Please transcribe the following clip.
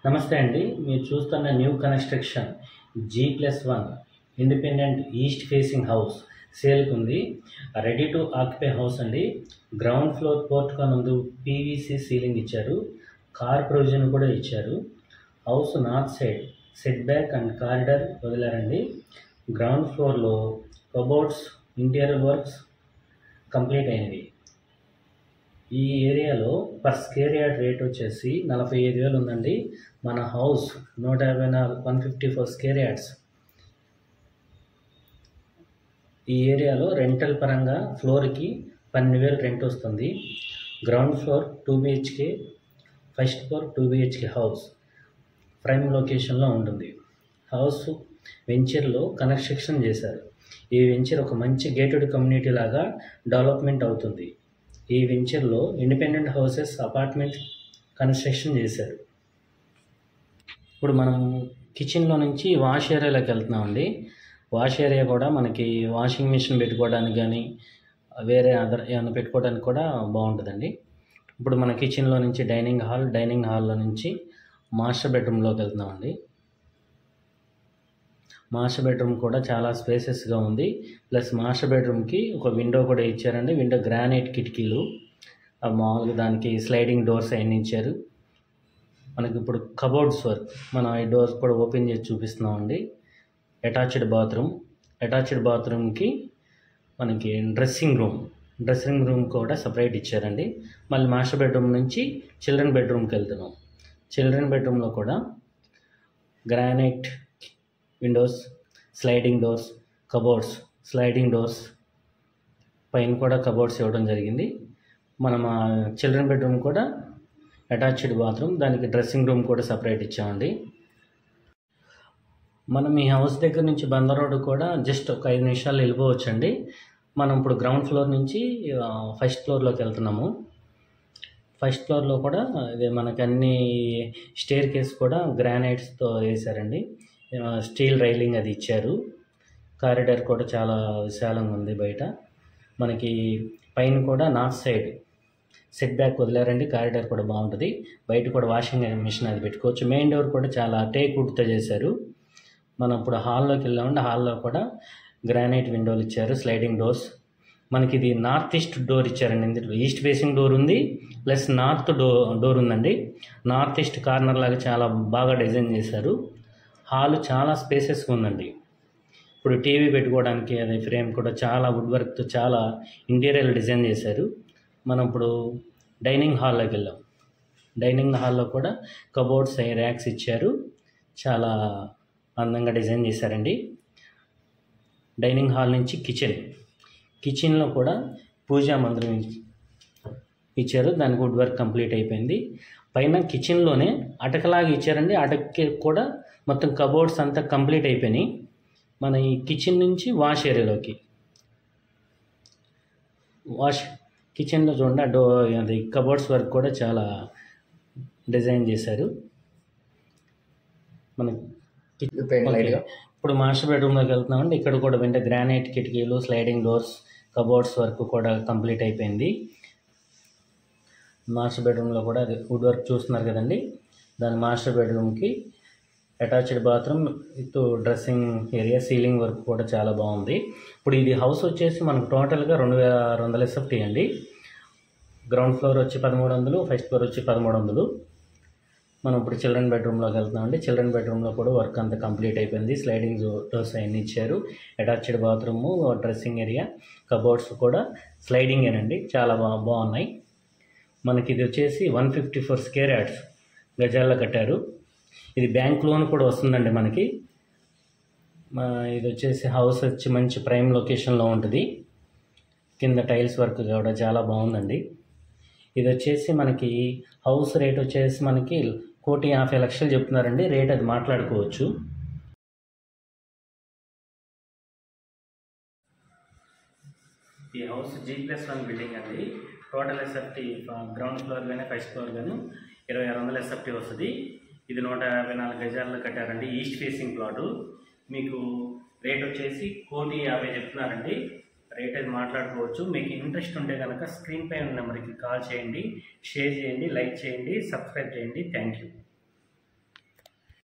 నమస్తే అండి. మీరు చూస్తున్న new construction G+1 independent east facing house సేల్కి ఉంది. రెడీ టు ఆక్యుపై హౌస్ అండి. గ్రౌండ్ ఫ్లోర్ పోర్ట్గా ముందు పీవీసీ సీలింగ్ ఇచ్చారు. కార్ ప్రొవిజన్ కూడా ఇచ్చారు. House north side set back and corridor వదిలారండి. గ్రౌండ్ ఫ్లోర్లో కబోర్డ్స్, ఇంటీరియర్ వర్క్స్ కంప్లీట్ అయినవి. ఈ ఏరియాలో పర్ స్క్వేర్ యార్డ్ రేట్ వచ్చేసి 45,000 ఉందండి. మన హౌస్ 154 స్క్వేర్ యార్డ్స్. ఈ ఏరియాలో రెంటల్ పరంగా ఫ్లోర్కి 12,000 రెంట్ వస్తుంది. Ground floor 2 BHK, first floor 2 BHK house prime లొకేషన్లో ఉంటుంది. హౌస్ వెంచర్లో కన్స్ట్రక్షన్ చేశారు. ఈ వెంచర్ ఒక మంచి గేటెడ్ కమ్యూనిటీ లాగా డెవలప్మెంట్ అవుతుంది. ఈ వెంచర్లో ఇండిపెండెంట్ హౌసెస్, అపార్ట్మెంట్ కన్స్ట్రక్షన్ చేశారు. ఇప్పుడు మనం కిచెన్లో నుంచి వాష్ ఏరియాలోకి వెళ్తున్నామండి. వాష్ ఏరియా కూడా మనకి వాషింగ్ మిషన్ పెట్టుకోవడానికి కానీ వేరే అదర్ ఏమైనా పెట్టుకోవడానికి కూడా బాగుంటుందండి. ఇప్పుడు మన కిచెన్లో నుంచి డైనింగ్ హాల్లో నుంచి మాస్టర్ బెడ్రూమ్లోకి వెళ్తున్నామండి. మాస్టర్ బెడ్రూమ్ కూడా చాలా స్పేసెస్గా ఉంది. ప్లస్ మాస్టర్ బెడ్రూమ్కి ఒక విండో కూడా ఇచ్చారండి. విండో గ్రానైట్ కిటికీలు, మామూలుగా దానికి స్లైడింగ్ డోర్స్ అవన్నీ ఇచ్చారు. మనకి ఇప్పుడు కబోర్డ్స్ వర్క్, మనం ఈ డోర్స్ కూడా ఓపెన్ చేసి చూపిస్తున్నామండి. అటాచ్డ్ బాత్రూమ్కి మనకి డ్రెస్సింగ్ రూమ్ కూడా సపరేట్ ఇచ్చారండి. మళ్ళీ మాస్టర్ బెడ్రూమ్ నుంచి చిల్డ్రన్ బెడ్రూమ్కి వెళ్తున్నాం. చిల్డ్రన్ బెడ్రూమ్లో కూడా granite Windows, sliding doors, cupboards, sliding doors, పైన కూడా కబోర్డ్స్ ఇవ్వడం జరిగింది. మనం చిల్డ్రన్ బెడ్రూమ్ కూడా అటాచ్డ్ బాత్రూమ్, దానికి డ్రెస్సింగ్ రూమ్ కూడా సపరేట్ ఇచ్చామండి. మనం ఈ హౌస్ దగ్గర నుంచి బందర్ రోడ్ కూడా జస్ట్ ఒక 5 నిమిషాలు వెళ్ళిపోవచ్చండి. మనం ఇప్పుడు గ్రౌండ్ ఫ్లోర్ నుంచి ఫస్ట్ ఫ్లోర్లోకి వెళ్తున్నాము. ఫస్ట్ ఫ్లోర్లో కూడా ఇది మనకి అన్ని స్టేర్ కేస్ కూడా గ్రానైట్స్తో వేశారండి. స్టీల్ రైలింగ్ అది ఇచ్చారు. కారిడార్ కూడా చాలా విశాలంగా ఉంది. బయట మనకి పైన కూడా నార్త్ సైడ్ సెట్ బ్యాక్ వదిలారండి. కారిడార్ కూడా బాగుంటుంది. బయట కూడా వాషింగ్ మిషన్ అది పెట్టుకోవచ్చు. మెయిన్ డోర్ కూడా చాలా టేక్ వుడ్తో చేశారు. మనం ఇప్పుడు హాల్లోకి వెళ్ళామంటే హాల్లో కూడా గ్రానైట్ విండోలు ఇచ్చారు, స్లైడింగ్ డోర్స్. మనకి ఇది నార్త్ ఈస్ట్ డోర్ ఇచ్చారండి. ఇందులో ఈస్ట్ ఫేసింగ్ డోర్ ఉంది, ప్లస్ నార్త్ డోర్ ఉందండి. నార్త్ ఈస్ట్ కార్నర్ లాగా చాలా బాగా డిజైన్ చేశారు. హాల్ చాలా స్పేసెస్గా ఉందండి. ఇప్పుడు టీవీ పెట్టుకోవడానికి అది ఫ్రేమ్ కూడా చాలా వుడ్ వర్క్తో చాలా ఇంటీరియర్ డిజైన్ చేశారు. మనం ఇప్పుడు డైనింగ్ హాల్లోకి వెళ్ళాం. డైనింగ్ హాల్లో కూడా కబోర్డ్స్, ర్యాక్స్ ఇచ్చారు. చాలా అందంగా డిజైన్ చేశారండి. డైనింగ్ హాల్ నుంచి కిచెన్లో కూడా పూజా మందిరం ఇచ్చారు. దానికి వుడ్ వర్క్ కంప్లీట్ అయిపోయింది. పైన కిచెన్లోనే అటకలాగా ఇచ్చారండి. అటక్కి కూడా మొత్తం కబోర్డ్స్ అంతా కంప్లీట్ అయిపోయినాయి. మన ఈ కిచెన్ నుంచి వాష్ ఏరియాలోకి కిచెన్లో చూడండి, అది కబోర్డ్స్ వర్క్ కూడా చాలా డిజైన్ చేశారు. మనకి ఇప్పుడు మాస్టర్ బెడ్రూమ్లోకి వెళ్తున్నామండి. ఇక్కడ కూడా వెంట గ్రానైట్ కిటికీలు, స్లైడింగ్ డోర్స్, కబోర్డ్స్ వర్క్ కూడా కంప్లీట్ అయిపోయింది. మాస్టర్ బెడ్రూమ్లో కూడా అది వుడ్ వర్క్ చూస్తున్నారు కదండి. దాని మాస్టర్ బెడ్రూమ్కి attached bathroom with dressing area, ceiling work కూడా చాలా బాగుంది. ఇప్పుడు ఇది హౌస్ వచ్చేసి మనకు టోటల్గా 2,600 SFT అండి. గ్రౌండ్ ఫ్లోర్ వచ్చి 1,300, ఫస్ట్ ఫ్లోర్ వచ్చి 1,300. మనం ఇప్పుడు చిల్డ్రన్ బెడ్రూమ్లోకి వెళ్తున్నామండి. చిల్డ్రన్ బెడ్రూమ్లో కూడా వర్క్ అంతా కంప్లీట్ అయిపోయింది. స్లైడింగ్ డోర్స్ అవన్నీ ఇచ్చారు. Attached bathroom, dressing area, cupboards కూడా స్లైడింగేనండి. చాలా బాగున్నాయి. మనకి ఇది వచ్చేసి 154 స్క్వేర్ యార్డ్స్ గజాల్లో కట్టారు. ఇది బ్యాంక్ లోన్ కూడా వస్తుందండి మనకి. ఇది వచ్చేసి హౌస్ వచ్చి మంచి ప్రైమ్ లొకేషన్లో ఉంటుంది. కింద టైల్స్ వర్క్ కూడా చాలా బాగుందండి. ఇది వచ్చేసి మనకి హౌస్ రేట్ వచ్చేసి మనకి 1,50,00,000 చెప్తున్నారండి. రేట్ అది మాట్లాడుకోవచ్చు. ఈ హౌస్ G+1 బిల్డింగ్ అండి. టోటల్ SFT గ్రౌండ్ ఫ్లోర్ కానీ ఫస్ట్ ఫ్లోర్ కానీ 2,600 SFT వస్తుంది. ఇది 154 గజాల్లో కట్టారండి. East facing plot. మీకు రేట్ వచ్చేసి 1,50,00,000 చెప్తున్నారండి. రేట్ అది మాట్లాడుకోవచ్చు. మీకు ఇంట్రెస్ట్ ఉంటే కనుక స్క్రీన్ పై ఉన్న నెంబర్కి కాల్ చేయండి, షేర్ చేయండి, లైక్ చేయండి, సబ్స్క్రైబ్ చేయండి. Thank you.